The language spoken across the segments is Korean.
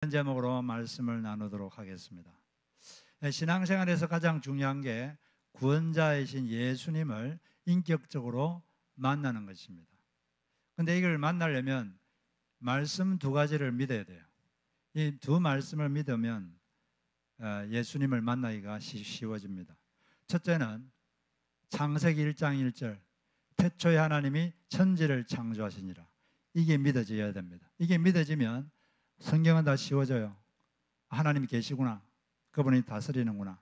제목으로 말씀을 나누도록 하겠습니다. 신앙생활에서 가장 중요한 게 구원자이신 예수님을 인격적으로 만나는 것입니다. 그런데 이걸 만나려면 말씀 두 가지를 믿어야 돼요. 이 두 말씀을 믿으면 예수님을 만나기가 쉬워집니다. 첫째는 창세기 1장 1절 태초에 하나님이 천지를 창조하시니라. 이게 믿어져야 됩니다. 이게 믿어지면 성경은 다 쉬워져요. 하나님이 계시구나. 그분이 다스리는구나.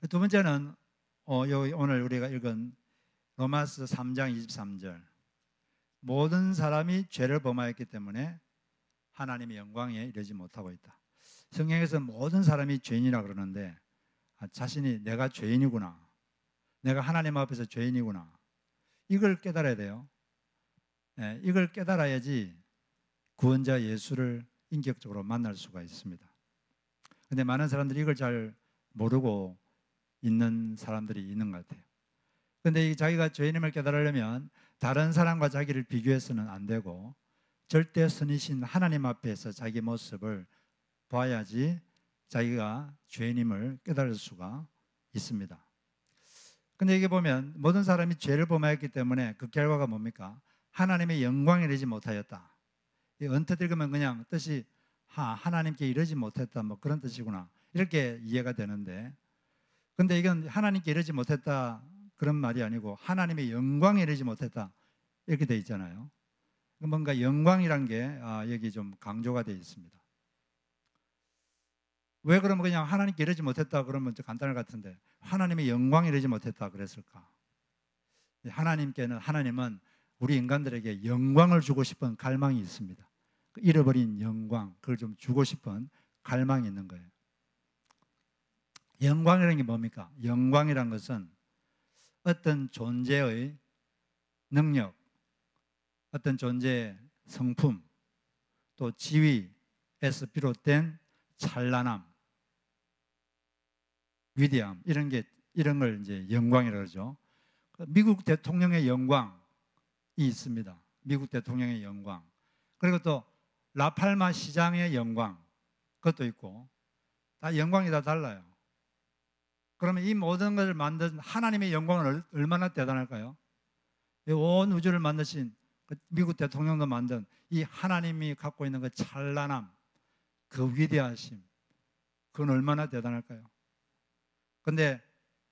두 번째는 오늘 우리가 읽은 로마서 3장 23절 모든 사람이 죄를 범하였기 때문에 하나님의 영광에 이르지 못하고 있다. 성경에서 모든 사람이 죄인이라 그러는데 자신이 내가 죄인이구나. 내가 하나님 앞에서 죄인이구나. 이걸 깨달아야 돼요. 이걸 깨달아야지 구원자 예수를 인격적으로 만날 수가 있습니다. 그런데 많은 사람들이 이걸 잘 모르고 있는 사람들이 있는 것 같아요. 그런데 자기가 죄인임을 깨달으려면 다른 사람과 자기를 비교해서는 안 되고 절대 선이신 하나님 앞에서 자기 모습을 봐야지 자기가 죄인임을 깨달을 수가 있습니다. 그런데 이게 보면 모든 사람이 죄를 범하였기 때문에 그 결과가 뭡니까? 하나님의 영광에 이르지 못하였다. 언뜻 읽으면 그냥 뜻이 하나님께 이르지 못했다 뭐 그런 뜻이구나 이렇게 이해가 되는데, 근데 이건 하나님께 이르지 못했다 그런 말이 아니고 하나님의 영광에 이르지 못했다 이렇게 돼 있잖아요. 뭔가 영광이란 게 여기 좀 강조가 되어 있습니다. 왜 그러면 그냥 하나님께 이르지 못했다 그러면 좀 간단할 것 같은데 하나님의 영광에 이르지 못했다 그랬을까? 하나님은 우리 인간들에게 영광을 주고 싶은 갈망이 있습니다. 잃어버린 영광, 그걸 좀 주고 싶은 갈망이 있는 거예요. 영광이라는 게 뭡니까? 영광이란 것은 어떤 존재의 능력, 어떤 존재의 성품, 또 지위에서 비롯된 찬란함, 위대함, 이런 걸 이제 영광이라고 그러죠. 미국 대통령의 영광이 있습니다. 미국 대통령의 영광. 그리고 또 라팔마 시장의 영광, 그것도 있고, 다 영광이 다 달라요. 그러면 이 모든 것을 만든 하나님의 영광은 얼마나 대단할까요? 온 우주를 만드신 미국 대통령도 만든 이 하나님이 갖고 있는 그 찬란함, 그 위대하심, 그건 얼마나 대단할까요? 근데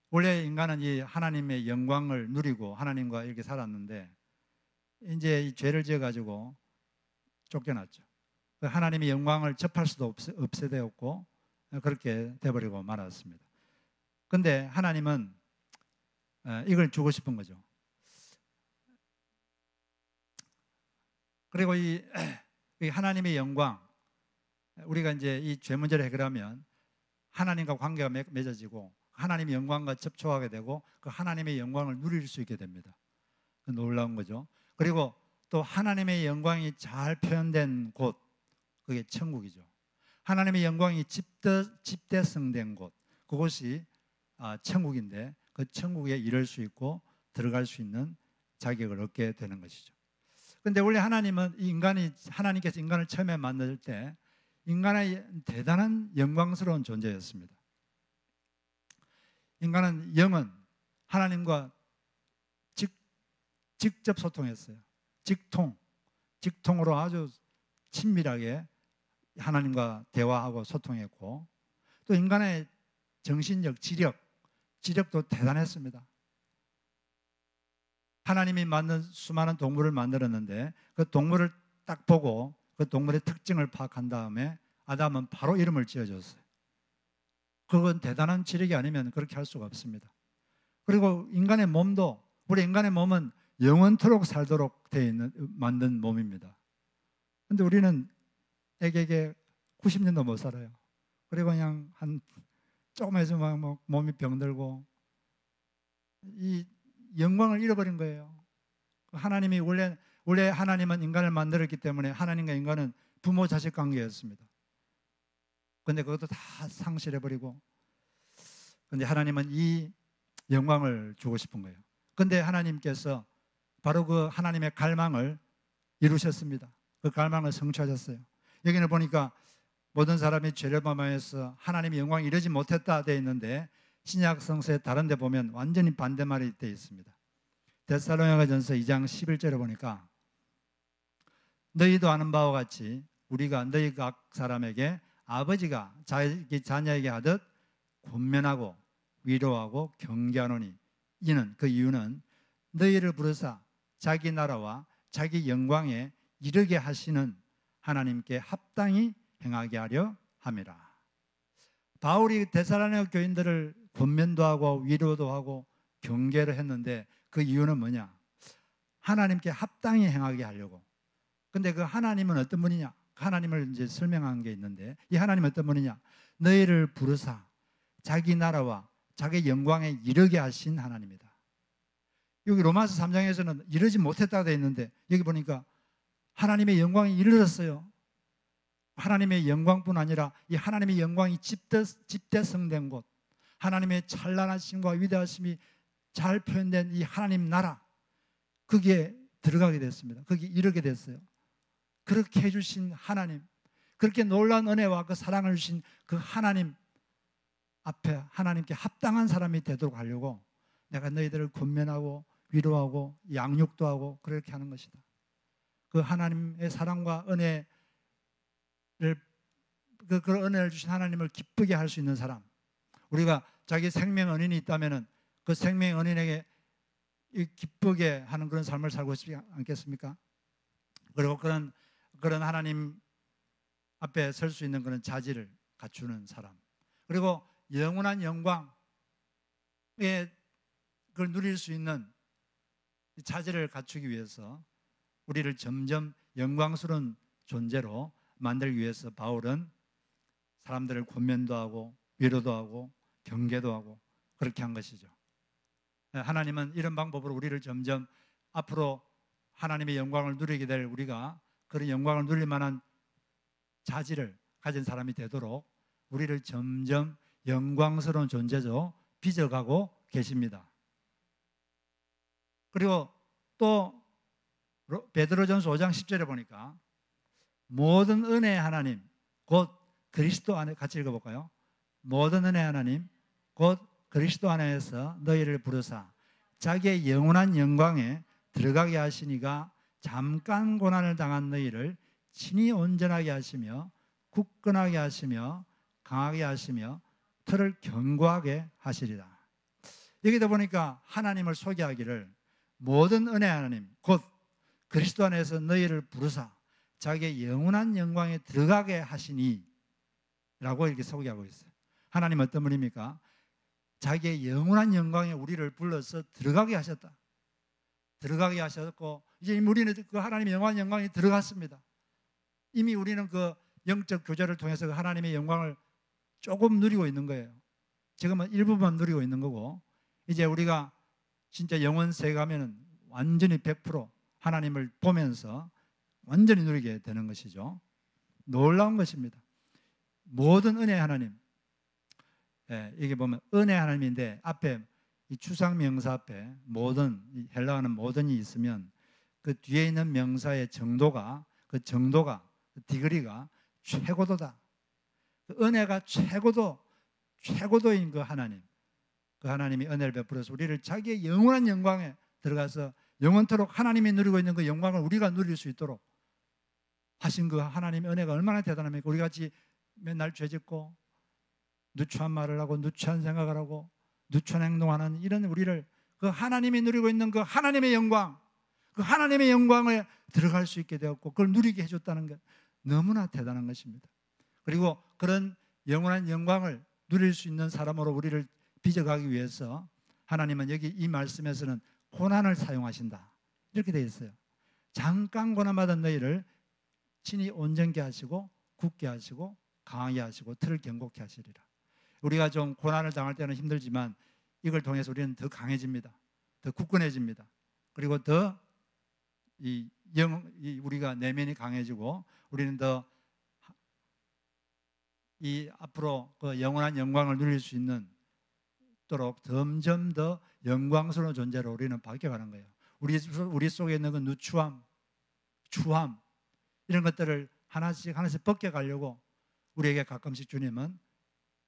원래 인간은 이 하나님의 영광을 누리고 하나님과 이렇게 살았는데 이제 이 죄를 지어가지고 쫓겨났죠. 하나님의 영광을 접할 수도 없게 되었고 그렇게 돼버리고 말았습니다. 근데 하나님은 이걸 주고 싶은 거죠. 그리고 이 하나님의 영광, 우리가 이제 이 죄 문제를 해결하면 하나님과 관계가 맺어지고 하나님의 영광과 접촉하게 되고 그 하나님의 영광을 누릴 수 있게 됩니다. 놀라운 거죠. 그리고 또 하나님의 영광이 잘 표현된 곳, 그게 천국이죠. 하나님의 영광이 집대성된 곳, 그곳이 천국인데 그 천국에 이를 수 있고 들어갈 수 있는 자격을 얻게 되는 것이죠. 그런데 원래 하나님께서 인간을 처음에 만들 때 인간의 대단한 영광스러운 존재였습니다. 영은 하나님과 직접 소통했어요. 직통으로 아주 친밀하게 하나님과 대화하고 소통했고, 또 인간의 정신력, 지력도 대단했습니다. 하나님이 만든 수많은 동물을 만들었는데 그 동물을 딱 보고 그 동물의 특징을 파악한 다음에 아담은 바로 이름을 지어줬어요. 그건 대단한 지력이 아니면 그렇게 할 수가 없습니다. 그리고 우리 인간의 몸은 영원토록 살도록 만든 몸입니다. 그런데 우리는 애기에게 90년도 못 살아요. 그리고 그냥 조금 해서 몸이 병들고 이 영광을 잃어버린 거예요. 하나님이 원래 하나님은 인간을 만들었기 때문에 하나님과 인간은 부모 자식 관계였습니다. 그런데 그것도 다 상실해버리고, 그런데 하나님은 이 영광을 주고 싶은 거예요. 그런데 하나님께서 바로 그 하나님의 갈망을 이루셨습니다. 그 갈망을 성취하셨어요. 여기는 보니까 모든 사람이 죄를 범하여서 하나님의 영광에 이르지 못했다 되어 있는데 신약 성서의 다른 데 보면 완전히 반대말이 되어 있습니다. 데살로니가전서 2장 11절에 보니까 너희도 아는 바와 같이 우리가 너희 각 사람에게 아버지가 자기 자녀에게 하듯 권면하고 위로하고 경계하노니 이는 그 이유는 너희를 부르사 자기 나라와 자기 영광에 이르게 하시는 하나님께 합당히 행하게 하려 함이라. 바울이 데살로니가 교인들을 권면도 하고 위로도 하고 경계를 했는데 그 이유는 뭐냐? 하나님께 합당히 행하게 하려고. 근데 그 하나님은 어떤 분이냐? 하나님을 이제 설명한 게 있는데 이 하나님은 어떤 분이냐? 너희를 부르사 자기 나라와 자기 영광에 이르게 하신 하나님이다. 여기 로마서 3장에서는 이르지 못했다고 되어 있는데 여기 보니까 하나님의 영광에 이르렀어요. 하나님의 영광뿐 아니라 이 하나님의 영광이 집대성된 곳, 하나님의 찬란하심과 위대하심이 잘 표현된 이 하나님 나라, 거기에 들어가게 됐습니다. 거기에 이르게 됐어요. 그렇게 해주신 하나님, 그렇게 놀라운 은혜와 그 사랑을 주신 그 하나님 앞에 하나님께 합당한 사람이 되도록 하려고 내가 너희들을 권면하고 위로하고 양육도 하고 그렇게 하는 것이다. 그 하나님의 사랑과 은혜를 그 은혜를 주신 하나님을 기쁘게 할 수 있는 사람, 우리가 자기 생명 은인이 있다면은 그 생명 은인에게 기쁘게 하는 그런 삶을 살고 싶지 않겠습니까? 그리고 그런 하나님 앞에 설 수 있는 그런 자질을 갖추는 사람, 그리고 영원한 영광에 그걸 누릴 수 있는 자질을 갖추기 위해서 우리를 점점 영광스러운 존재로 만들기 위해서 바울은 사람들을 권면도 하고 위로도 하고 경계도 하고 그렇게 한 것이죠. 하나님은 이런 방법으로 우리를 점점 앞으로 하나님의 영광을 누리게 될 우리가 그런 영광을 누릴 만한 자질을 가진 사람이 되도록 우리를 점점 영광스러운 존재로 빚어가고 계십니다. 그리고 또 베드로전서 5장 10절에 보니까 모든 은혜의 하나님 곧 그리스도 안에, 같이 읽어볼까요? 모든 은혜의 하나님 곧 그리스도 안에서 너희를 부르사 자기의 영원한 영광에 들어가게 하시니가 잠깐 고난을 당한 너희를 친히 온전하게 하시며 굳건하게 하시며 강하게 하시며 터를 견고하게 하시리라. 여기다 보니까 하나님을 소개하기를 모든 은혜 하나님 곧 그리스도 안에서 너희를 부르사 자기의 영원한 영광에 들어가게 하시니 라고 이렇게 소개하고 있어요. 하나님 어떤 분입니까? 자기의 영원한 영광에 우리를 불러서 들어가게 하셨다. 들어가게 하셨고 이제 우리는 그 하나님의 영원한 영광에 들어갔습니다. 이미 우리는 그 영적 교제를 통해서 그 하나님의 영광을 조금 누리고 있는 거예요. 지금은 일부만 누리고 있는 거고 이제 우리가 진짜 영원세에 가면은 완전히 100% 하나님을 보면서 완전히 누리게 되는 것이죠. 놀라운 것입니다. 모든 은혜 하나님, 이게 보면 은혜 하나님인데 앞에 이 추상 명사 앞에 모든, 헬라어는 모든이 있으면 그 뒤에 있는 명사의 정도가 그 디그리가 최고도다. 그 은혜가 최고도인 그 하나님, 그 하나님이 은혜를 베풀어서 우리를 자기의 영원한 영광에 들어가서 영원토록 하나님이 누리고 있는 그 영광을 우리가 누릴 수 있도록 하신 그 하나님의 은혜가 얼마나 대단합니까? 우리 같이 맨날 죄짓고 누추한 말을 하고 누추한 생각을 하고 누추한 행동하는 이런 우리를 그 하나님이 누리고 있는 그 하나님의 영광, 그 하나님의 영광에 들어갈 수 있게 되었고 그걸 누리게 해줬다는 것 너무나 대단한 것입니다. 그리고 그런 영원한 영광을 누릴 수 있는 사람으로 우리를 빚어가기 위해서 하나님은 여기 이 말씀에서는 고난을 사용하신다 이렇게 되어 있어요. 잠깐 고난받은 너희를 친히 온전케 하시고 굳게 하시고 강하게 하시고 틀을 견고케 하시리라. 우리가 좀 고난을 당할 때는 힘들지만 이걸 통해서 우리는 더 강해집니다. 더 굳건해집니다. 그리고 더 우리가 내면이 강해지고 우리는 더 이 앞으로 그 영원한 영광을 누릴 수 있는 도록 점점 더 영광스러운 존재로 우리는 바뀌어가는 거예요. 우리 속에 있는 그 누추함, 추함 이런 것들을 하나씩 하나씩 벗겨가려고 우리에게 가끔씩 주님은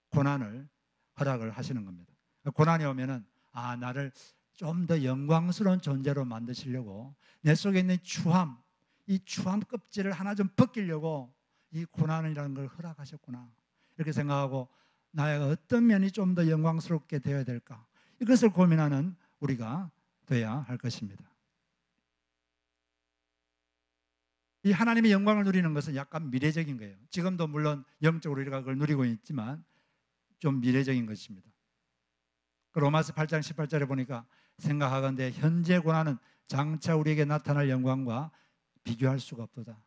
고난을 허락을 하시는 겁니다. 고난이 오면은 나를 좀 더 영광스러운 존재로 만드시려고 내 속에 있는 추함, 이 추함 껍질을 하나 좀 벗기려고 이 고난이라는 걸 허락하셨구나, 이렇게 생각하고 나의 어떤 면이 좀 더 영광스럽게 되어야 될까, 이것을 고민하는 우리가 되어야 할 것입니다. 이 하나님의 영광을 누리는 것은 약간 미래적인 거예요. 지금도 물론 영적으로 우리가 그걸 누리고 있지만 좀 미래적인 것입니다. 로마서 8장 18절에 보니까 생각하건대 현재 고난은 장차 우리에게 나타날 영광과 비교할 수가 없도다.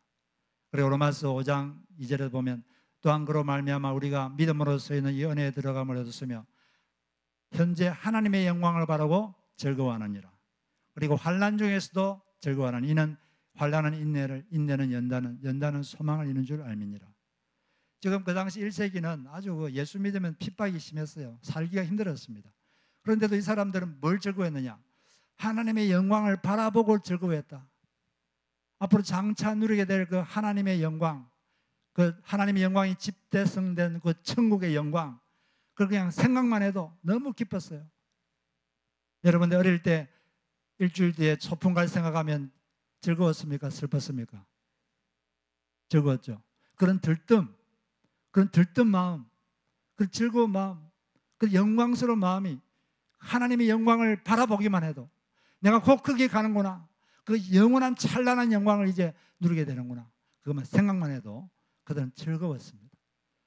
그리고 로마서 5장 2절에 보면 또한 그로 말미암아 우리가 믿음으로서는 이 은혜에 들어감을 얻었으며 현재 하나님의 영광을 바라고 즐거워하느니라. 그리고 환난 중에서도 즐거워하는 이는 환난은 인내를, 인내는 연단은, 연단은 소망을 이루는 줄 알미니라. 지금 그 당시 1세기는 아주 예수 믿으면 핍박이 심했어요. 살기가 힘들었습니다. 그런데도 이 사람들은 뭘 즐거워했느냐? 하나님의 영광을 바라보고 즐거워했다. 앞으로 장차 누리게 될 그 하나님의 영광, 그 하나님의 영광이 집대성된 그 천국의 영광, 그걸 그냥 생각만 해도 너무 기뻤어요. 여러분들 어릴 때 일주일 뒤에 소풍 갈 생각하면 즐거웠습니까? 슬펐습니까? 즐거웠죠. 그런 들뜸 마음, 그 즐거운 마음, 그 영광스러운 마음이 하나님의 영광을 바라보기만 해도 내가 곧 거기에 가는구나, 그 영원한 찬란한 영광을 이제 누리게 되는구나, 그것만 생각만 해도 그들은 즐거웠습니다.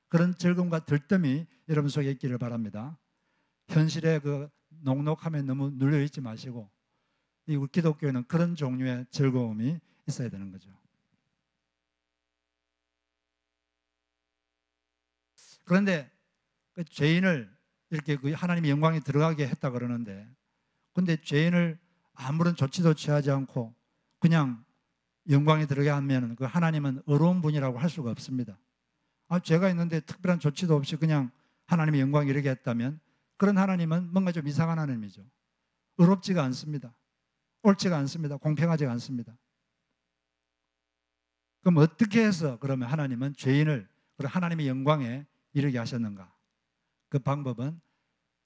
그런 즐거움과 들뜸이 여러분 속에 있기를 바랍니다. 현실의 그 녹록함에 너무 눌려있지 마시고 이 기독교에는 그런 종류의 즐거움이 있어야 되는 거죠. 그런데 그 죄인을 이렇게 그 하나님의 영광이 들어가게 했다 그러는데, 근데 죄인을 아무런 조치도 취하지 않고 그냥 영광이 들어가게 하면 그 하나님은 의로운 분이라고 할 수가 없습니다. 죄가 있는데 특별한 조치도 없이 그냥 하나님의 영광이 이르게 했다면 그런 하나님은 뭔가 좀 이상한 하나님이죠. 의롭지가 않습니다. 옳지가 않습니다. 공평하지가 않습니다. 그럼 어떻게 해서 그러면 하나님은 죄인을 하나님의 영광에 이르게 하셨는가? 그 방법은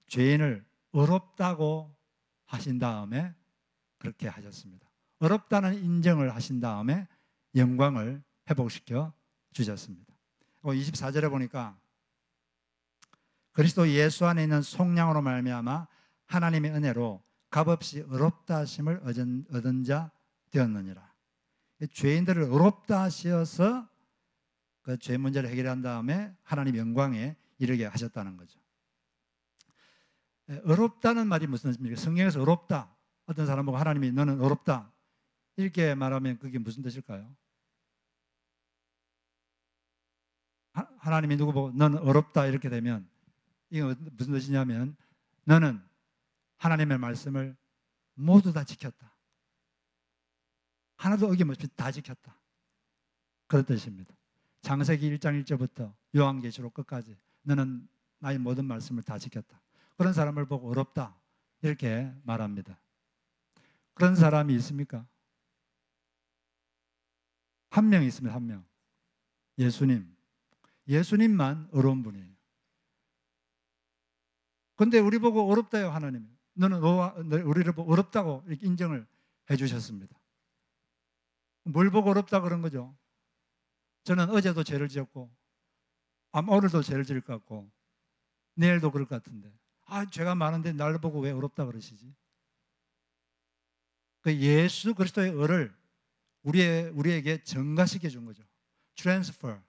죄인을 의롭다고 하신 다음에 그렇게 하셨습니다. 의롭다는 인정을 하신 다음에 영광을 회복시켜 주셨습니다. 24절에 보니까 그리스도 예수 안에 있는 속량으로 말미암아 하나님의 은혜로 값없이 의롭다 하심을 얻은 자 되었느니라. 죄인들을 의롭다 하셔서 그 죄 문제를 해결한 다음에 하나님 영광에 이르게 하셨다는 거죠. 의롭다는 말이 무슨 뜻입니까? 성경에서 의롭다, 어떤 사람 보고 하나님이 너는 의롭다 이렇게 말하면 그게 무슨 뜻일까요? 하나님이 누구 보고 너는 의롭다 이렇게 되면 이게 무슨 뜻이냐면 너는 하나님의 말씀을 모두 다 지켰다, 하나도 어김없이 다 지켰다, 그런 뜻입니다. 창세기 1장 1절부터 요한계시록 끝까지 너는 나의 모든 말씀을 다 지켰다. 그런 사람을 보고 의롭다 이렇게 말합니다. 그런 사람이 있습니까? 한 명 있습니다. 한 명. 예수님. 예수님만 의로운 분이에요. 그런데 우리 보고 의롭다요 하나님. 너는 우리를 보고 의롭다고 이렇게 인정을 해 주셨습니다. 뭘 보고 의롭다 그런 거죠? 저는 어제도 죄를 지었고 아마 오늘도 죄를 지을 것 같고 내일도 그럴 것 같은데 죄가 많은데 나를 보고 왜 의롭다 그러시지? 그 예수 그리스도의 의를 우리에게 전가시켜 준 거죠. 트랜스퍼.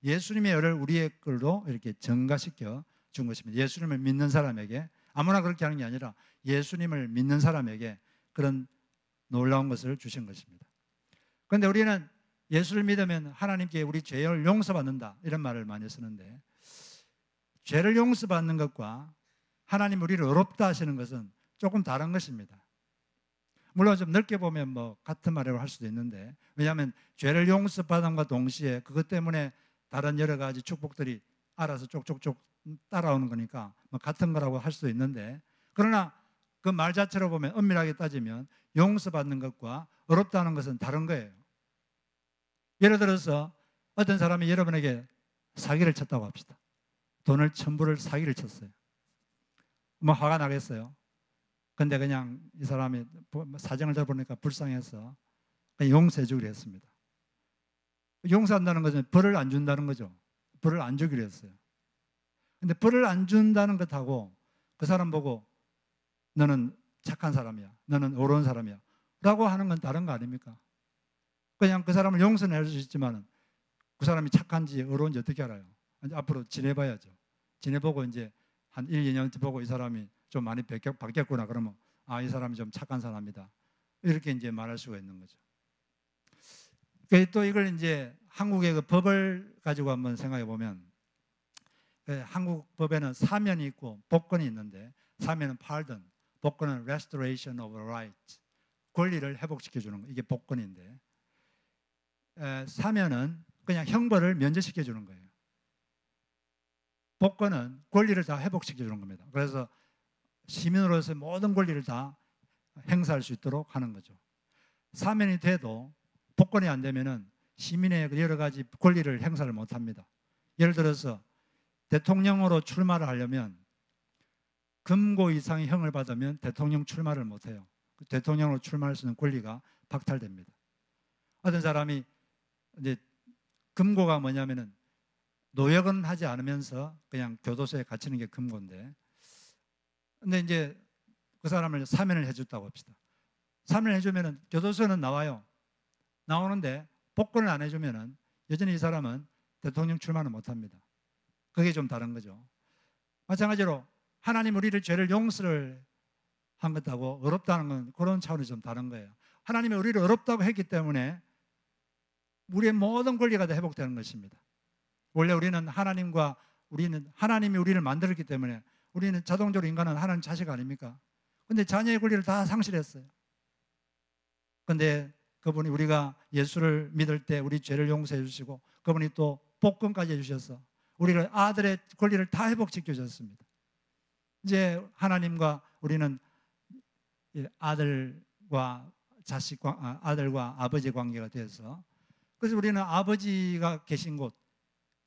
예수님의 의를 우리의 걸로 이렇게 전가시켜 준 것입니다. 예수님을 믿는 사람에게, 아무나 그렇게 하는 게 아니라 예수님을 믿는 사람에게 그런 놀라운 것을 주신 것입니다. 그런데 우리는 예수를 믿으면 하나님께 우리 죄를 용서받는다 이런 말을 많이 쓰는데, 죄를 용서받는 것과 하나님 우리를 의롭다 하시는 것은 조금 다른 것입니다. 물론 좀 넓게 보면 같은 말이라고 할 수도 있는데, 왜냐하면 죄를 용서받음과 동시에 그것 때문에 다른 여러 가지 축복들이 알아서 쪽쪽쪽 따라오는 거니까 같은 거라고 할 수도 있는데, 그러나 그 말 자체로 보면 엄밀하게 따지면 용서받는 것과 의롭다는 것은 다른 거예요. 예를 들어서 어떤 사람이 여러분에게 사기를 쳤다고 합시다. 돈을 1,000불을 사기를 쳤어요. 뭐 화가 나겠어요? 근데 그냥 이 사람이 사정을 들어보니까 불쌍해서 그냥 용서해 주기로 했습니다. 용서한다는 것은 벌을 안 준다는 거죠. 벌을 안 주기로 했어요. 근데 벌을 안 준다는 것하고 그 사람 보고 너는 착한 사람이야, 너는 어려운 사람이야 라고 하는 건 다른 거 아닙니까? 그냥 그 사람을 용서는 할 수 있지만 그 사람이 착한지 어려운지 어떻게 알아요? 이제 앞으로 지내봐야죠. 지내보고 이제 한 1, 2년 보고 이 사람이 좀 많이 바뀌었구나 그러면 아, 이 사람이 좀 착한 사람이다 이렇게 이제 말할 수가 있는 거죠. 또 이걸 이제 한국의 그 법을 가지고 한번 생각해 보면 한국 법에는 사면이 있고 복권이 있는데 사면은 pardon, 복권은 restoration of rights, 권리를 회복시켜 주는 거, 이게 복권인데 사면은 그냥 형벌을 면제시켜 주는 거예요. 복권은 권리를 다 회복시켜 주는 겁니다. 그래서 시민으로서 모든 권리를 다 행사할 수 있도록 하는 거죠. 사면이 돼도 복권이 안 되면은 시민의 여러 가지 권리를 행사를 못 합니다. 예를 들어서 대통령으로 출마를 하려면 금고 이상의 형을 받으면 대통령 출마를 못 해요. 대통령으로 출마할 수 있는 권리가 박탈됩니다. 어떤 사람이 이제 금고가 뭐냐면은 노역은 하지 않으면서 그냥 교도소에 갇히는 게 금고인데, 근데 이제 그 사람을 사면을 해줬다고 합시다. 사면을 해주면은 교도소는 나와요. 나오는데 복권을 안 해주면은 여전히 이 사람은 대통령 출마는 못 합니다. 그게 좀 다른 거죠. 마찬가지로 하나님 우리를 죄를 용서를 한 것하고 어렵다는 건 그런 차원이 좀 다른 거예요. 하나님이 우리를 어렵다고 했기 때문에 우리의 모든 권리가 다 회복되는 것입니다. 원래 우리는 하나님이 우리를 만들었기 때문에 우리는 자동적으로 인간은 하나님 자식 아닙니까? 근데 자녀의 권리를 다 상실했어요. 근데 그분이 우리가 예수를 믿을 때 우리 죄를 용서해 주시고 그분이 또 복권까지 해주셔서 우리를 아들의 권리를 다 회복시켜 주셨습니다. 이제 하나님과 우리는 아들과 아들과 아버지 관계가 돼서, 그래서 우리는 아버지가 계신 곳,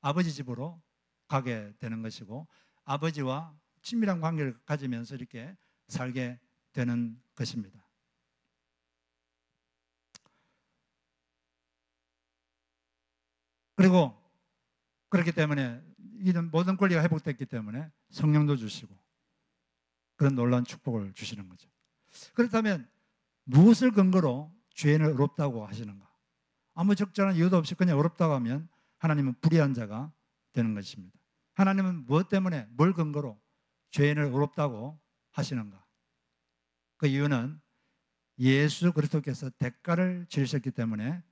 아버지 집으로 가게 되는 것이고 아버지와 친밀한 관계를 가지면서 이렇게 살게 되는 것입니다. 그리고 그렇기 때문에 이런 모든 권리가 회복됐기 때문에 성령도 주시고 그런 놀라운 축복을 주시는 거죠. 그렇다면 무엇을 근거로 죄인을 어렵다고 하시는가? 아무 적절한 이유도 없이 그냥 어렵다고 하면 하나님은 불의한 자가 되는 것입니다. 하나님은 무엇 때문에 뭘 근거로 죄인을 어렵다고 하시는가? 그 이유는 예수 그리스도께서 대가를 치르셨기 때문에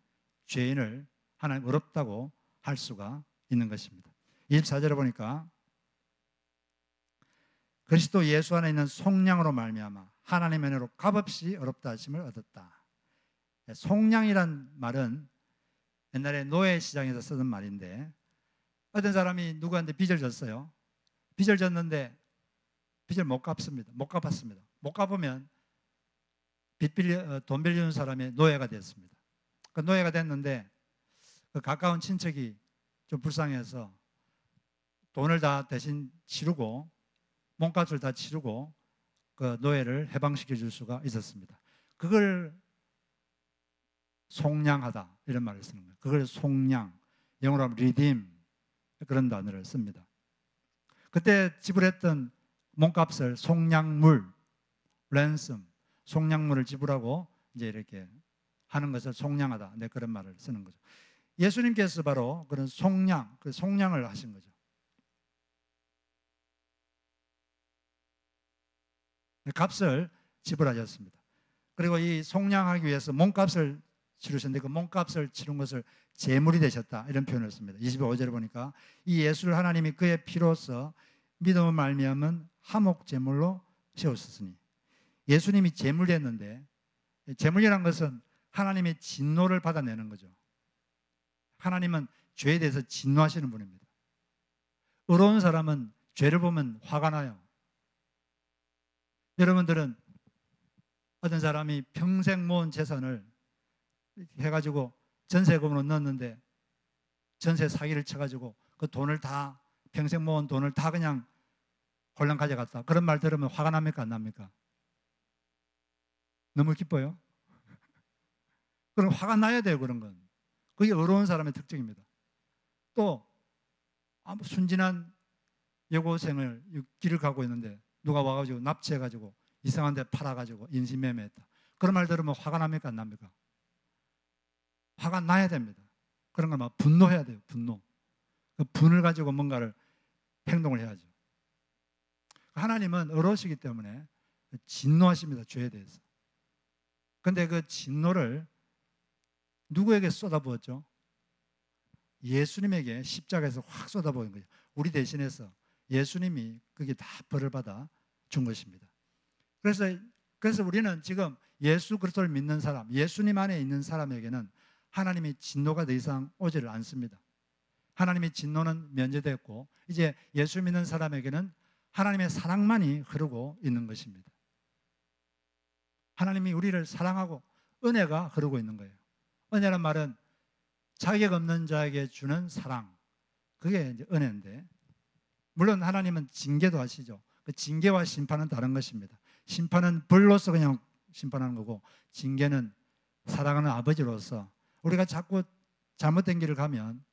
죄인을 하나님 어렵다고 할 수가 있는 것입니다. 24절에 보니까 그리스도 예수 안에 있는 속량으로 말미암아 하나님의 은혜로 값없이 어렵다 하심을 얻었다. 속량이란 말은 옛날에 노예 시장에서 쓰던 말인데, 어떤 사람이 누구한테 빚을 졌어요. 빚을 졌는데 빚을 못 갚습니다. 못 갚았습니다. 못 갚으면 돈 빌려준 사람의 노예가 됐습니다. 그 노예가 됐는데 그 가까운 친척이 좀 불쌍해서 돈을 다 대신 치르고 몸값을 다 치르고 그 노예를 해방시켜 줄 수가 있었습니다. 그걸 속량하다 이런 말을 쓰는 거예요. 그걸 속량, 영어로 하면 redeem, 그런 단어를 씁니다. 그때 지불했던 몸값을 속량물, ransom, 속량물을 지불하고 이제 이렇게 하는 것을 속량하다, 네, 그런 말을 쓰는 거죠. 예수님께서 바로 그런 속량, 그 속량을 하신 거죠. 값을 지불하셨습니다. 그리고 이 속량하기 위해서 몸값을 치르셨는데 그 몸값을 치른 것을 제물이 되셨다, 이런 표현을 씁니다. 25절에 보니까 이 예수를 하나님이 그의 피로써 믿음을 말미암은 화목 제물로 세우셨으니, 예수님이 제물 됐는데, 제물이라는 것은 하나님의 진노를 받아내는 거죠. 하나님은 죄에 대해서 진노하시는 분입니다. 의로운 사람은 죄를 보면 화가 나요. 여러분들은 어떤 사람이 평생 모은 재산을 해가지고 전세금으로 넣었는데 전세 사기를 쳐가지고 그 돈을 다, 평생 모은 돈을 다 그냥 홀랑 가져갔다. 그런 말 들으면 화가 납니까? 안 납니까? 너무 기뻐요. 그럼 화가 나야 돼요. 그런 건. 그게 어려운 사람의 특징입니다. 또 아무 순진한 여고생을 길을 가고 있는데 누가 와가지고 납치해가지고 이상한 데 팔아가지고 인신매매했다. 그런 말 들으면 화가 납니까? 안 납니까? 화가 나야 됩니다. 그런 걸 막 분노해야 돼요. 분노. 그 분을 가지고 뭔가를 행동을 해야죠. 하나님은 어려우시기 때문에 진노하십니다. 죄에 대해서. 근데 그 진노를 누구에게 쏟아부었죠? 예수님에게 십자가에서 확 쏟아부은 거예요. 우리 대신해서 예수님이 그게 다 벌을 받아 준 것입니다. 그래서 우리는 지금 예수 그리스도를 믿는 사람, 예수님 안에 있는 사람에게는 하나님의 진노가 더 이상 오지를 않습니다. 하나님의 진노는 면제됐고 이제 예수 믿는 사람에게는 하나님의 사랑만이 흐르고 있는 것입니다. 하나님이 우리를 사랑하고 은혜가 흐르고 있는 거예요. 은혜란 말은 자격 없는 자에게 주는 사랑, 그게 이제 은혜인데, 물론 하나님은 징계도 하시죠. 그 징계와 심판은 다른 것입니다. 심판은 벌로서 그냥 심판하는 거고, 징계는 사랑하는 아버지로서 우리가 자꾸 잘못된 길을 가면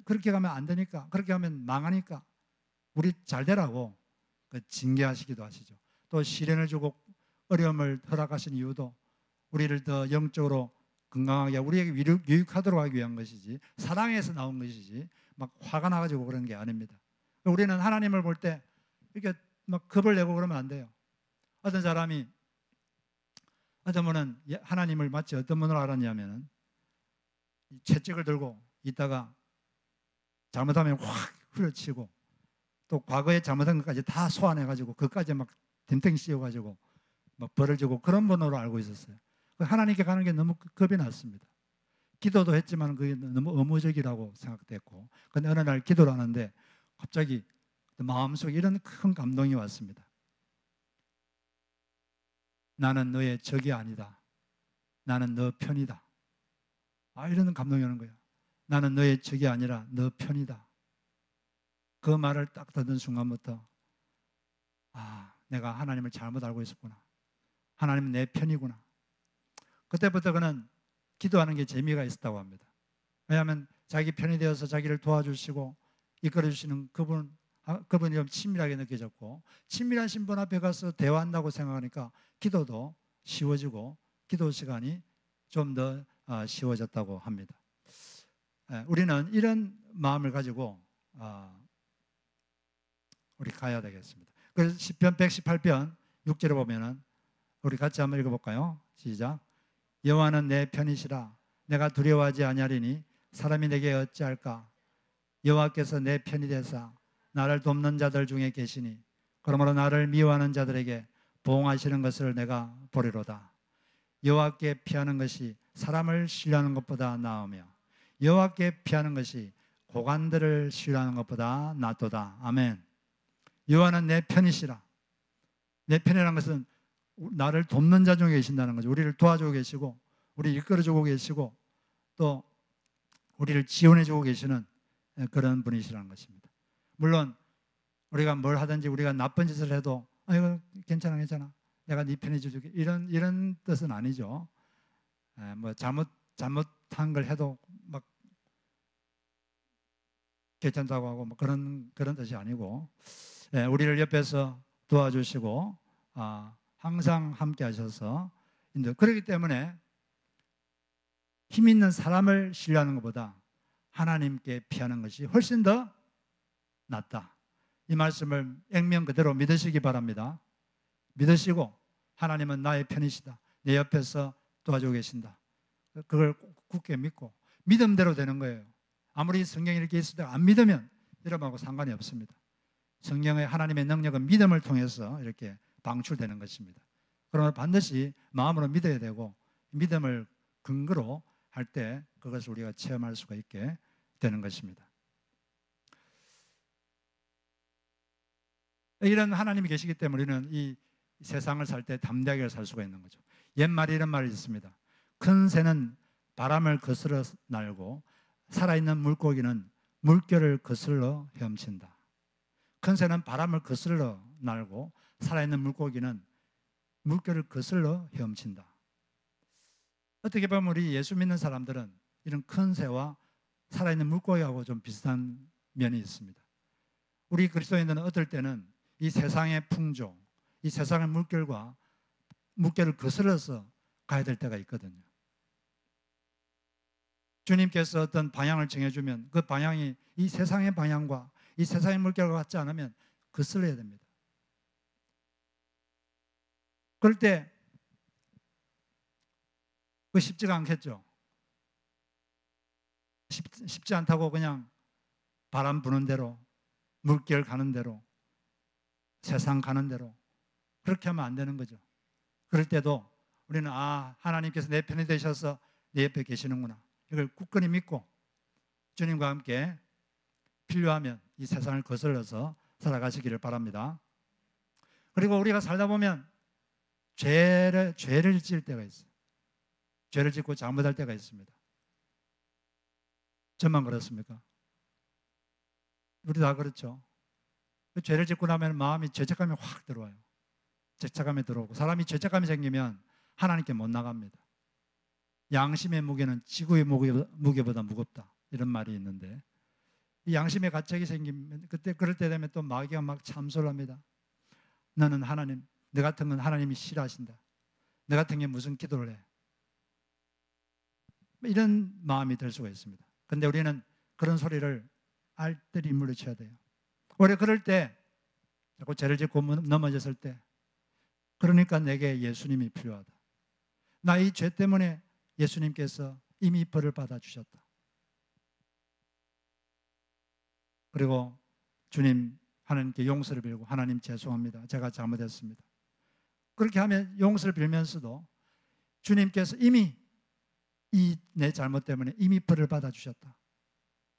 그렇게 가면 안 되니까, 그렇게 하면 망하니까 우리 잘 되라고 징계하시기도 하시죠. 또 시련을 주고 어려움을 허락하신 이유도 우리를 더 영적으로 건강하게, 우리에게 유익하도록 하기 위한 것이지, 사랑에서 나온 것이지 막 화가 나가지고 그런 게 아닙니다. 우리는 하나님을 볼 때 이렇게 막 겁을 내고 그러면 안 돼요. 어떤 사람이, 어떤 분은 하나님을 마치 어떤 분으로 알았냐면은 채찍을 들고 있다가 잘못하면 확 후려치고 또 과거에 잘못한 것까지 다 소환해가지고 그것까지 막 덤탱이 씌워가지고 막 벌을 주고 그런 분으로 알고 있었어요. 하나님께 가는 게 너무 겁이 났습니다. 기도도 했지만 그게 너무 의무적이라고 생각됐고, 근데 어느 날 기도를 하는데 갑자기 마음속에 이런 큰 감동이 왔습니다. 나는 너의 적이 아니다. 나는 너 편이다. 이런 감동이 오는 거예요. 나는 너의 적이 아니라 너 편이다. 그 말을 딱 듣는 순간부터 내가 하나님을 잘못 알고 있었구나. 하나님은 내 편이구나. 그때부터 그는 기도하는 게 재미가 있었다고 합니다. 왜냐하면 자기 편이 되어서 자기를 도와주시고 이끌어주시는 그분이 좀 친밀하게 느껴졌고, 친밀하신 분 앞에 가서 대화한다고 생각하니까 기도도 쉬워지고 기도 시간이 좀 더 쉬워졌다고 합니다. 우리는 이런 마음을 가지고 우리 가야 되겠습니다. 그래서 시편 118편 6절에 보면은 우리 같이 한번 읽어볼까요? 시작. 여호와는 내 편이시라. 내가 두려워하지 아니하리니 사람이 내게 어찌할까? 여호와께서 내 편이 되사 나를 돕는 자들 중에 계시니 그러므로 나를 미워하는 자들에게 보응하시는 것을 내가 보리로다. 여호와께 피하는 것이 사람을 신뢰하는 것보다 나으며 여호와께 피하는 것이 고관들을 신뢰하는 것보다 낫도다. 아멘. 여호와는 내 편이시라. 내 편이라는 것은 나를 돕는 자 중에 계신다는 거죠. 우리를 도와주고 계시고 우리를 이끌어주고 계시고 또 우리를 지원해주고 계시는 그런 분이시라는 것입니다. 물론 우리가 뭘 하든지 우리가 나쁜 짓을 해도 이거 괜찮아 내가 네 편해 줄게 이런 뜻은 아니죠. 뭐 잘못한 걸 해도 막 괜찮다고 하고 뭐 그런 뜻이 아니고, 우리를 옆에서 도와주시고 항상 함께 하셔서 그렇기 때문에 힘 있는 사람을 신뢰하는 것보다 하나님께 피하는 것이 훨씬 더 낫다. 이 말씀을 액면 그대로 믿으시기 바랍니다. 믿으시고 하나님은 나의 편이시다. 내 옆에서 도와주고 계신다. 그걸 굳게 믿고 믿음대로 되는 거예요. 아무리 성경이 이렇게 있을 때 안 믿으면 여러분하고 상관이 없습니다. 성경의 하나님의 능력은 믿음을 통해서 이렇게 방출되는 것입니다. 그러나 반드시 마음으로 믿어야 되고 믿음을 근거로 할 때 그것을 우리가 체험할 수가 있게 되는 것입니다. 이런 하나님이 계시기 때문에 우리는 이 세상을 살 때 담대하게 살 수가 있는 거죠. 옛말에 이런 말이 있습니다. 큰 새는 바람을 거스러 날고 살아있는 물고기는 물결을 거슬러 헤엄친다. 큰 새는 바람을 거슬러 날고 살아있는 물고기는 물결을 거슬러 헤엄친다. 어떻게 보면 우리 예수 믿는 사람들은 이런 큰 새와 살아있는 물고기하고 좀 비슷한 면이 있습니다. 우리 그리스도인들은 어떨 때는 이 세상의 풍조, 이 세상의 물결을 거슬러서 가야 될 때가 있거든요. 주님께서 어떤 방향을 정해주면 그 방향이 이 세상의 방향과 이 세상의 물결과 같지 않으면 거슬러야 됩니다. 그럴 때 그 쉽지가 않겠죠. 쉽지 않다고 그냥 바람 부는 대로, 물결 가는 대로, 세상 가는 대로 그렇게 하면 안 되는 거죠. 그럴 때도 우리는 하나님께서 내 편이 되셔서 내 옆에 계시는구나. 이걸 굳건히 믿고 주님과 함께 필요하면 이 세상을 거슬러서 살아가시기를 바랍니다. 그리고 우리가 살다 보면 죄를 지을 때가 있어요. 죄를 짓고 잘못할 때가 있습니다. 저만 그렇습니까? 우리 다 그렇죠. 죄를 짓고 나면 마음이 죄책감이 확 들어와요. 죄책감이 들어오고 사람이 죄책감이 생기면 하나님께 못 나갑니다. 양심의 무게는 지구의 무게보다 무겁다. 이런 말이 있는데 이 양심의 가책이 생기면 그럴 때 되면 또 마귀가 막 참소를 합니다. 너는 하나님, 너 같은 건 하나님이 싫어하신다. 너 같은 게 무슨 기도를 해. 이런 마음이 들 수가 있습니다. 그런데 우리는 그런 소리를 알뜰히 물리쳐야 돼요. 오히려 그럴 때 자꾸 죄를 짓고 넘어졌을 때 그러니까 내게 예수님이 필요하다. 나 이 죄 때문에 예수님께서 이미 벌을 받아주셨다. 그리고 주님 하나님께 용서를 빌고 하나님 죄송합니다. 제가 잘못했습니다. 그렇게 하면 용서를 빌면서도 주님께서 이미 이 내 잘못 때문에 이미 벌을 받아주셨다.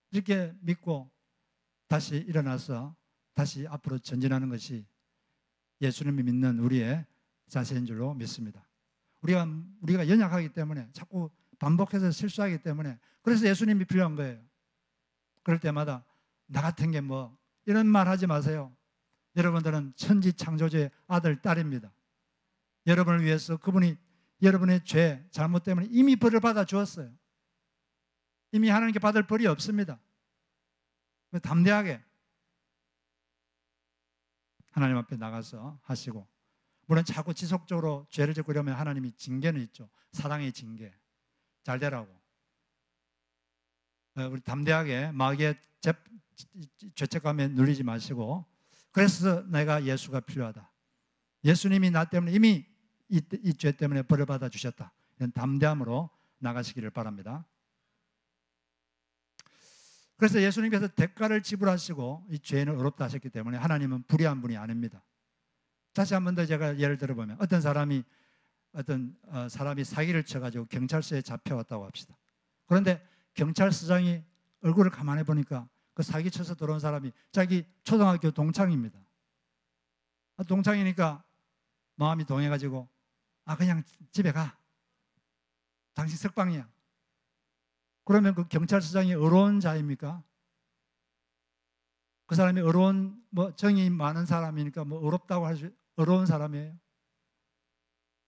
이렇게 믿고 다시 일어나서 다시 앞으로 전진하는 것이 예수님을 믿는 우리의 자세인 줄로 믿습니다. 우리가 연약하기 때문에 자꾸 반복해서 실수하기 때문에 그래서 예수님이 필요한 거예요. 그럴 때마다 나 같은 게 뭐 이런 말 하지 마세요. 여러분들은 천지창조주의 아들, 딸입니다. 여러분을 위해서 그분이 여러분의 죄, 잘못 때문에 이미 벌을 받아 주었어요. 이미 하나님께 받을 벌이 없습니다. 담대하게 하나님 앞에 나가서 하시고, 물론 자꾸 지속적으로 죄를 짓고 이러면 하나님이 징계는 있죠. 사랑의 징계. 잘 되라고. 우리 담대하게 마귀의 죄책감에 눌리지 마시고, 그래서 내가 예수가 필요하다. 예수님이 나 때문에 이미 이 죄 때문에 벌을 받아 주셨다. 이런 담대함으로 나가시기를 바랍니다. 그래서 예수님께서 대가를 지불하시고 이 죄는 어렵다 하셨기 때문에 하나님은 불의한 분이 아닙니다. 다시 한 번 더 제가 예를 들어보면 어떤 사람이 사기를 쳐가지고 경찰서에 잡혀왔다고 합시다. 그런데 경찰서장이 얼굴을 가만히 보니까 그 사기 쳐서 들어온 사람이 자기 초등학교 동창입니다. 동창이니까 마음이 동해가지고 그냥 집에 가. 당신 석방이야. 그러면 그 경찰서장이 의로운 자입니까? 그 사람이 정이 많은 사람이니까 의롭다고 할 수, 의로운 사람이에요?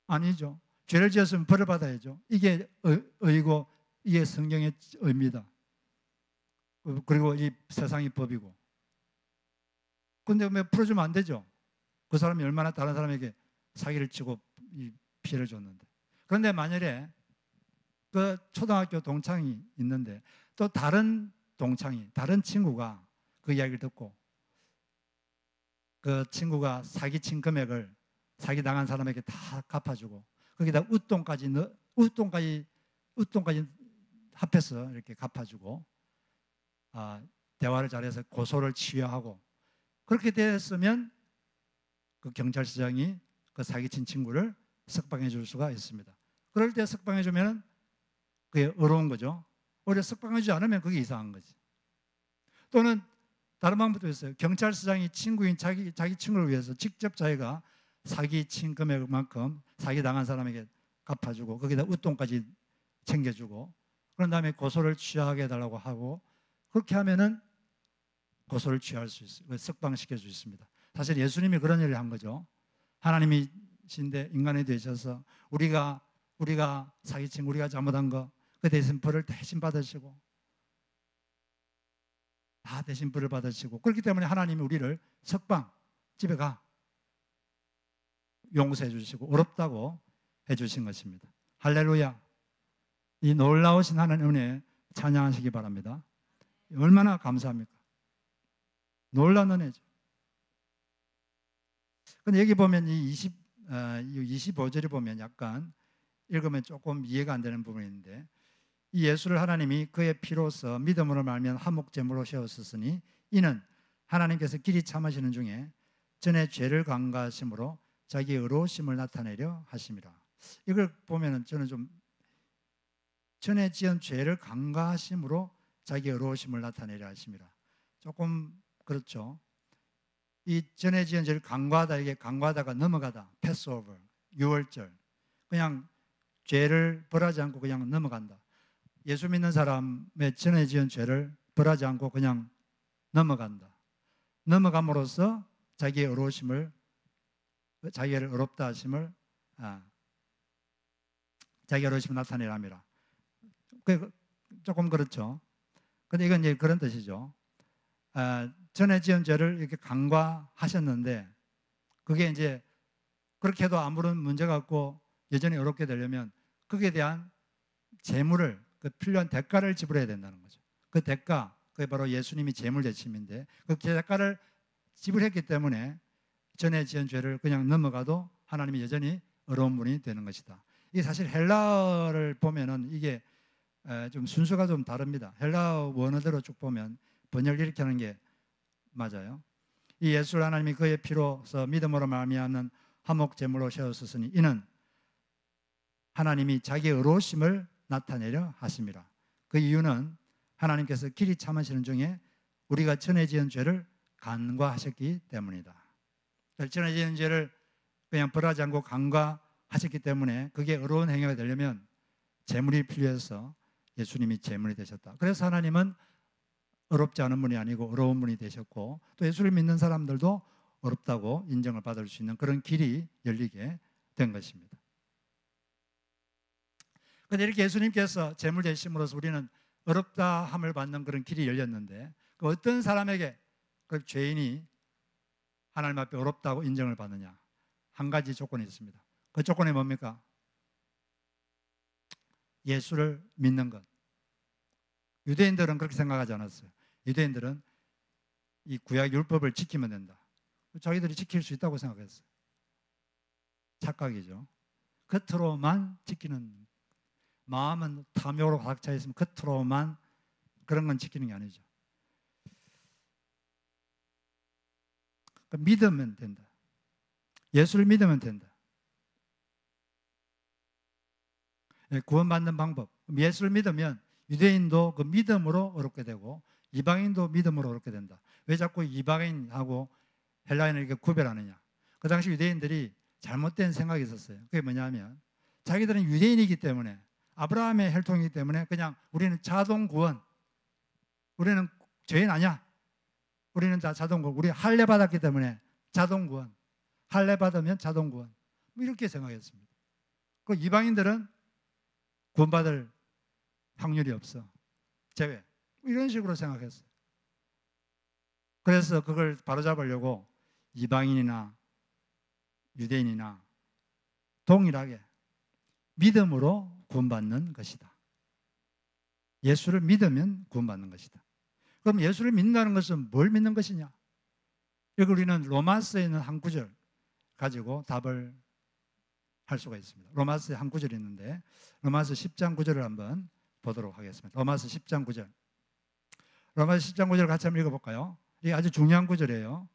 아니죠. 죄를 지었으면 벌을 받아야죠. 이게 의고 이게 성경의 의입니다. 그리고 이 세상의 법이고. 그런데 왜 풀어주면 안 되죠? 그 사람이 얼마나 다른 사람에게 사기를 치고 이 피해를 줬는데. 그런데 만약에 그 초등학교 동창이 있는데 또 다른 친구가 그 이야기를 듣고 그 친구가 사기친 금액을 사기당한 사람에게 다 갚아주고 거기다 웃돈까지 합해서 이렇게 갚아주고 대화를 잘해서 고소를 취하하고 그렇게 됐으면 그 경찰서장이 그 사기친 친구를 석방해 줄 수가 있습니다. 그럴 때 석방해 주면 그게 어려운 거죠. 오히려 석방해 주지 않으면 그게 이상한 거지. 또는 다른 방법도 있어요. 경찰서장이 친구인 자기 친구를 위해서 직접 자기가 사기친 금액만큼 사기당한 사람에게 갚아주고 거기다 웃돈까지 챙겨주고 그런 다음에 고소를 취하게 해달라고 하고, 그렇게 하면은 고소를 취할 수 있어요. 석방시킬 수 있습니다. 사실 예수님이 그런 일을 한 거죠. 하나님이신데 인간이 되셔서 우리가 사기친, 우리가 잘못한 거, 그 대신 벌을 대신 받으시고, 다 대신 벌을 받으시고, 그렇기 때문에 하나님이 우리를 석방, 집에 가, 용서해 주시고 어렵다고 해 주신 것입니다. 할렐루야. 이 놀라우신 하나님 은혜 찬양하시기 바랍니다. 얼마나 감사합니까? 놀라운 은혜죠. 근데 여기 보면 이 25절에 보면 약간 읽으면 조금 이해가 안 되는 부분이 있는데, 이 예수를 하나님이 그의 피로서 믿음으로 말미암아 화목제물로 세웠으니 이는 하나님께서 길이 참으시는 중에 전에 죄를 간과하심으로 자기의 의로우심을 나타내려 하심이라. 이걸 보면은 저는 좀 전에 지은 죄를 간과하심으로 자기의 의로우심을 나타내려 하심이라. 조금 그렇죠. 이 전에 지은 죄를 간과하다, 이게 간과하다가 넘어가다, 패스오버, 유월절, 그냥 죄를 벌하지 않고 그냥 넘어간다. 예수 믿는 사람의 전에 지은 죄를 벌하지 않고 그냥 넘어간다. 넘어감으로써 자기의 의로우심을, 자기를 의롭다 하심을, 자기의 의로우심을 나타내려 함이라. 조금 그렇죠. 근데 이건 이제 그런 뜻이죠. 전에 지은 죄를 이렇게 간과하셨는데, 그게 이제 그렇게 해도 아무런 문제가 없고 여전히 어렵게 되려면 거기에 대한 재물을, 그 필요한 대가를 지불해야 된다는 거죠. 그 대가, 그게 바로 예수님이 재물 대심인데, 그 대가를 지불했기 때문에 전에 지은 죄를 그냥 넘어가도 하나님이 여전히 어려운 분이 되는 것이다. 이게 사실 헬라어를 보면은 이게 좀 순서가 좀 다릅니다. 헬라어 원어대로 쭉 보면 번역을 이렇게 하는 게 맞아요. 이 예수를 하나님이 그의 피로서 믿음으로 말미암는 화목 제물로 세웠으니 이는 하나님이 자기의 의로우심을 나타내려 하심이라. 그 이유는 하나님께서 길이 참으시는 중에 우리가 전에 지은 죄를 간과하셨기 때문이다. 전에 지은 죄를 그냥 벌하지 않고 간과하셨기 때문에 그게 의로운 행위가 되려면 제물이 필요해서 예수님이 제물이 되셨다. 그래서 하나님은 어렵지 않은 분이 아니고 어려운 분이 되셨고, 또 예수를 믿는 사람들도 어렵다고 인정을 받을 수 있는 그런 길이 열리게 된 것입니다. 그런데 이렇게 예수님께서 제물 되심으로써 우리는 어렵다 함을 받는 그런 길이 열렸는데, 그 어떤 사람에게 그 죄인이 하나님 앞에 어렵다고 인정을 받느냐? 한 가지 조건이 있습니다. 그 조건이 뭡니까? 예수를 믿는 것. 유대인들은 그렇게 생각하지 않았어요. 유대인들은 이 구약 율법을 지키면 된다. 자기들이 지킬 수 있다고 생각했어요. 착각이죠. 겉으로만 지키는, 마음은 탐욕으로 가득 차 있으면 겉으로만 그런 건 지키는 게 아니죠. 믿으면 된다. 예수를 믿으면 된다. 구원받는 방법. 예수를 믿으면 유대인도 그 믿음으로 어렵게 되고 이방인도 믿음으로 어렵게 된다. 왜 자꾸 이방인하고 헬라인을 이렇게 구별하느냐? 그 당시 유대인들이 잘못된 생각이 있었어요. 그게 뭐냐면 자기들은 유대인이기 때문에, 아브라함의 혈통이기 때문에 그냥 우리는 자동 구원, 우리는 죄인 아니야, 우리는 다 자동 구원, 우리 할례 받았기 때문에 자동 구원, 할례 받으면 자동 구원, 뭐 이렇게 생각했습니다. 그 이방인들은 구원받을 확률이 없어, 제외, 이런 식으로 생각했어요. 그래서 그걸 바로잡으려고 이방인이나 유대인이나 동일하게 믿음으로 구원받는 것이다. 예수를 믿으면 구원받는 것이다. 그럼 예수를 믿는다는 것은 뭘 믿는 것이냐? 여기 우리는 로마서에 있는 한 구절 가지고 답을 할 수가 있습니다. 로마서에 한 구절이 있는데 로마서 10장 9절을 한번 보도록 하겠습니다. 로마서 10장 9절. 로마서 10장 9절 같이 한번 읽어볼까요? 이게 아주 중요한 구절이에요.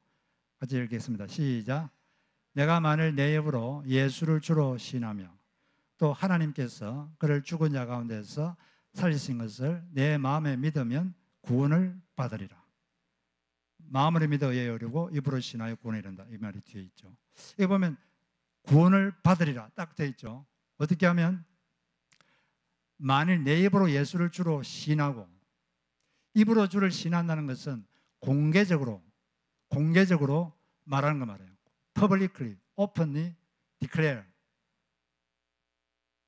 같이 읽겠습니다. 시작. 내가 만일 내 입으로 예수를 주로 시인하며 또 하나님께서 그를 죽은 자 가운데서 살리신 것을 내 마음에 믿으면 구원을 받으리라. 마음으로 믿어 예어리고 입으로 신하여 구원을 이룬다. 이 말이 뒤에 있죠. 여기 보면 구원을 받으리라 딱 되어 있죠. 어떻게 하면? 만일 내 입으로 예수를 주로 시인하고, 입으로 주를 시인한다는 것은 공개적으로 말하는 거 말이에요. Publicly, openly declare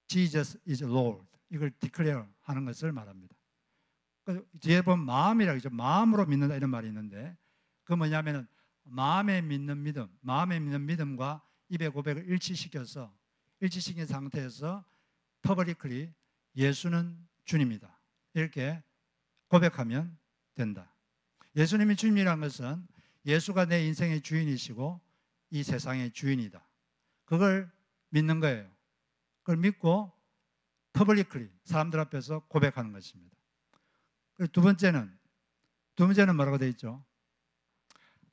Jesus is Lord. 이걸 declare 하는 것을 말합니다. 뒤에 보면 마음이라고 하죠. 마음으로 믿는다 이런 말이 있는데, 그 뭐냐면은 마음에 믿는 믿음과 입의 고백을 일치시킨 상태에서 퍼블리클리 예수는 주님이다 이렇게 고백하면 된다. 예수님이 주님이라는 것은 예수가 내 인생의 주인이시고 이 세상의 주인이다. 그걸 믿는 거예요. 그걸 믿고 퍼블리클리 사람들 앞에서 고백하는 것입니다. 두 번째는 뭐라고 되어 있죠?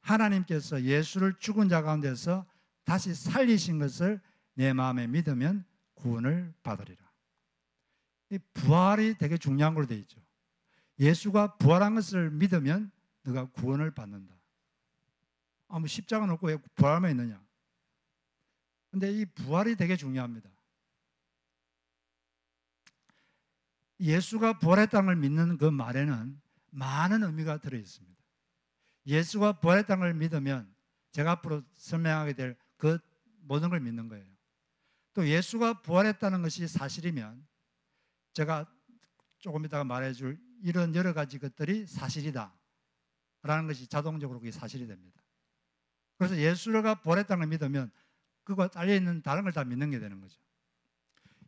하나님께서 예수를 죽은 자 가운데서 다시 살리신 것을 내 마음에 믿으면 구원을 받으리라. 이 부활이 되게 중요한 걸로 되어 있죠. 예수가 부활한 것을 믿으면 너가 구원을 받는다. 뭐 십자가 놓고 왜 부활만 있느냐? 근데 이 부활이 되게 중요합니다. 예수가 부활했다는 걸 믿는 그 말에는 많은 의미가 들어 있습니다. 예수가 부활했다는 걸 믿으면 제가 앞으로 설명하게 될 그 모든 걸 믿는 거예요. 또 예수가 부활했다는 것이 사실이면 제가 조금 이따가 말해줄 이런 여러 가지 것들이 사실이다 라는 것이 자동적으로 그게 사실이 됩니다. 그래서 예수가 부활했다는 걸 믿으면 그거 딸려있는 다른 걸 다 믿는 게 되는 거죠.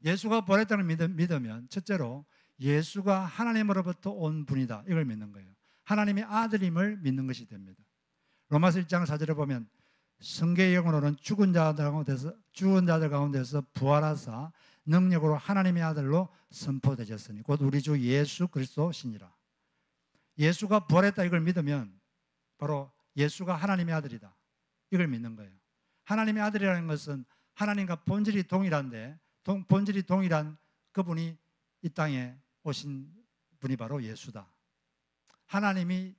예수가 부활했다는 걸 믿으면 첫째로 예수가 하나님으로부터 온 분이다 이걸 믿는 거예요. 하나님의 아들임을 믿는 것이 됩니다. 로마서 1장 4절에 보면 성경의 영어로는 죽은 자들 가운데서 부활하사 능력으로 하나님의 아들로 선포되셨으니 곧 우리 주 예수 그리스도시니라. 예수가 부활했다 이걸 믿으면 바로 예수가 하나님의 아들이다 이걸 믿는 거예요. 하나님의 아들이라는 것은 하나님과 본질이 동일한데 본질이 동일한 그분이 이 땅에 오신 분이 바로 예수다. 하나님이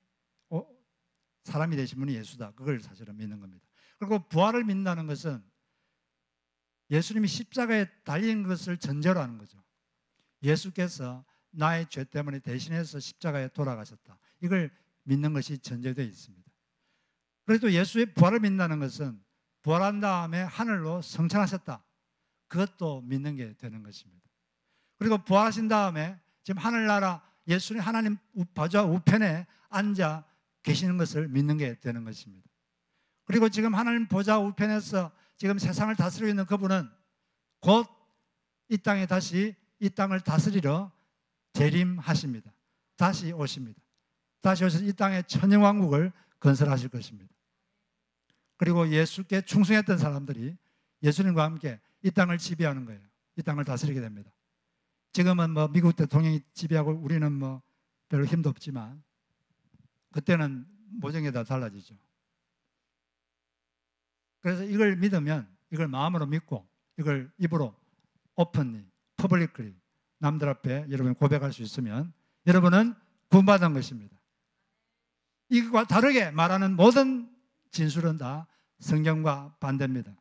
사람이 되신 분이 예수다. 그걸 사실은 믿는 겁니다. 그리고 부활을 믿는다는 것은 예수님이 십자가에 달린 것을 전제로 하는 거죠. 예수께서 나의 죄 때문에 대신해서 십자가에 돌아가셨다. 이걸 믿는 것이 전제되어 있습니다. 그래도 예수의 부활을 믿는다는 것은 부활한 다음에 하늘로 승천하셨다. 그것도 믿는 게 되는 것입니다. 그리고 부활하신 다음에 지금 하늘나라 예수님 하나님 보좌 우편에 앉아 계시는 것을 믿는 게 되는 것입니다. 그리고 지금 하나님 보좌 우편에서 지금 세상을 다스리고 있는 그분은 곧 이 땅에 다시 이 땅을 다스리러 재림하십니다. 다시 오십니다. 다시 오셔서 이 땅에 천영왕국을 건설하실 것입니다. 그리고 예수께 충성했던 사람들이 예수님과 함께 이 땅을 지배하는 거예요. 이 땅을 다스리게 됩니다. 지금은 뭐 미국 대통령이 지배하고 우리는 뭐 별로 힘도 없지만 그때는 모종이 다 달라지죠. 그래서 이걸 믿으면 이걸 마음으로 믿고 이걸 입으로 오픈리, 퍼블리클리 남들 앞에 여러분이 고백할 수 있으면 여러분은 구원받은 것입니다. 이것과 다르게 말하는 모든 진술은 다 성경과 반대입니다.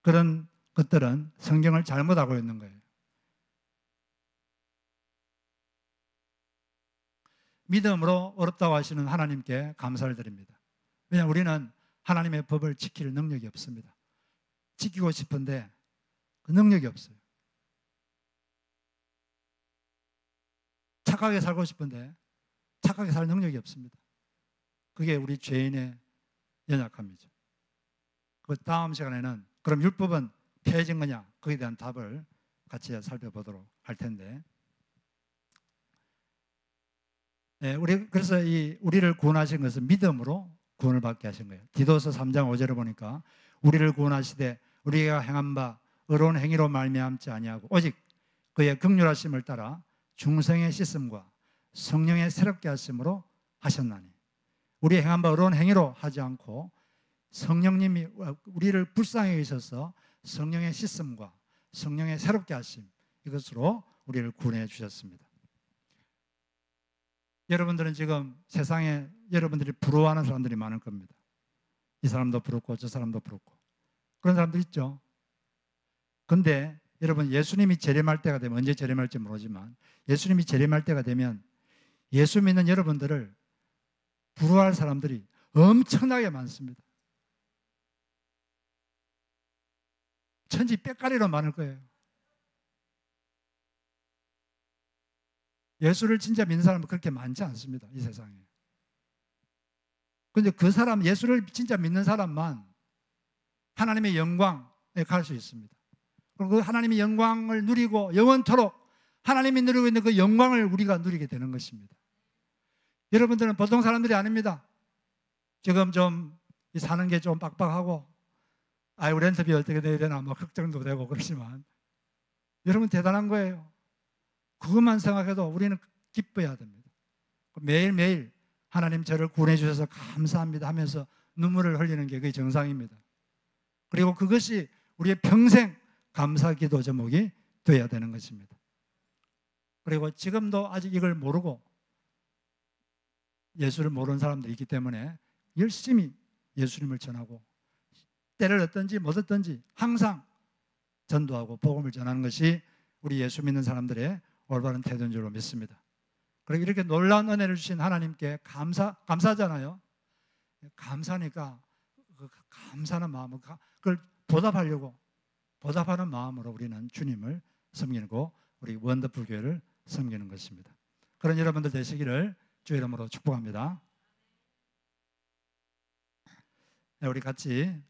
그런 것들은 성경을 잘못하고 있는 거예요. 믿음으로 어렵다고 하시는 하나님께 감사를 드립니다. 왜냐하면 우리는 하나님의 법을 지킬 능력이 없습니다. 지키고 싶은데 그 능력이 없어요. 착하게 살고 싶은데 착하게 살 능력이 없습니다. 그게 우리 죄인의 연약함이죠. 그 다음 시간에는 그럼 율법은 폐해진 거냐? 거기에 대한 답을 같이 살펴보도록 할 텐데, 그래서 우리를 구원하신 것은 믿음으로 구원을 받게 하신 거예요. 디도서 3장 5절을 보니까 우리를 구원하시되 우리가 행한 바 의로운 행위로 말미암지 아니하고 오직 그의 긍휼하심을 따라 중생의 씻음과 성령의 새롭게 하심으로 하셨나니, 우리의 행한 바 의로운 행위로 하지 않고 성령님이 우리를 불쌍히 여기셔서 성령의 씻음과 성령의 새롭게 하심, 이것으로 우리를 구원해 주셨습니다. 여러분들은 지금 세상에 여러분들이 부러워하는 사람들이 많을 겁니다. 이 사람도 부럽고 저 사람도 부럽고 그런 사람들 있죠. 그런데 여러분, 예수님이 재림할 때가 되면, 언제 재림할지 모르지만 예수님이 재림할 때가 되면 예수 믿는 여러분들을 부러워할 사람들이 엄청나게 많습니다. 천지 빽가리로 많을 거예요. 예수를 진짜 믿는 사람은 그렇게 많지 않습니다, 이 세상에. 그런데 그 사람, 예수를 진짜 믿는 사람만 하나님의 영광에 갈 수 있습니다. 그리고 그 하나님의 영광을 누리고 영원토록 하나님이 누리고 있는 그 영광을 우리가 누리게 되는 것입니다. 여러분들은 보통 사람들이 아닙니다. 지금 좀 사는 게 좀 빡빡하고 아이고 렌트비 어떻게 내야 되나 뭐 걱정도 되고 그러지만 여러분 대단한 거예요. 그것만 생각해도 우리는 기뻐야 됩니다. 매일매일 하나님 저를 구원해 주셔서 감사합니다 하면서 눈물을 흘리는 게 그게 정상입니다. 그리고 그것이 우리의 평생 감사 기도 제목이 되어야 되는 것입니다. 그리고 지금도 아직 이걸 모르고 예수를 모르는 사람들이 있기 때문에 열심히 예수님을 전하고 때를 얻든지 못 얻든지 항상 전도하고 복음을 전하는 것이 우리 예수 믿는 사람들의 올바른 태도인 줄로 믿습니다. 그리고 이렇게 놀라운 은혜를 주신 하나님께 감사하잖아요. 감사하니까 그 감사하는 마음을 그걸 보답하는 마음으로 우리는 주님을 섬기는 거, 우리 원더풀 교회를 섬기는 것입니다. 그런 여러분들 되시기를 주의 이름으로 축복합니다. 네, 우리 같이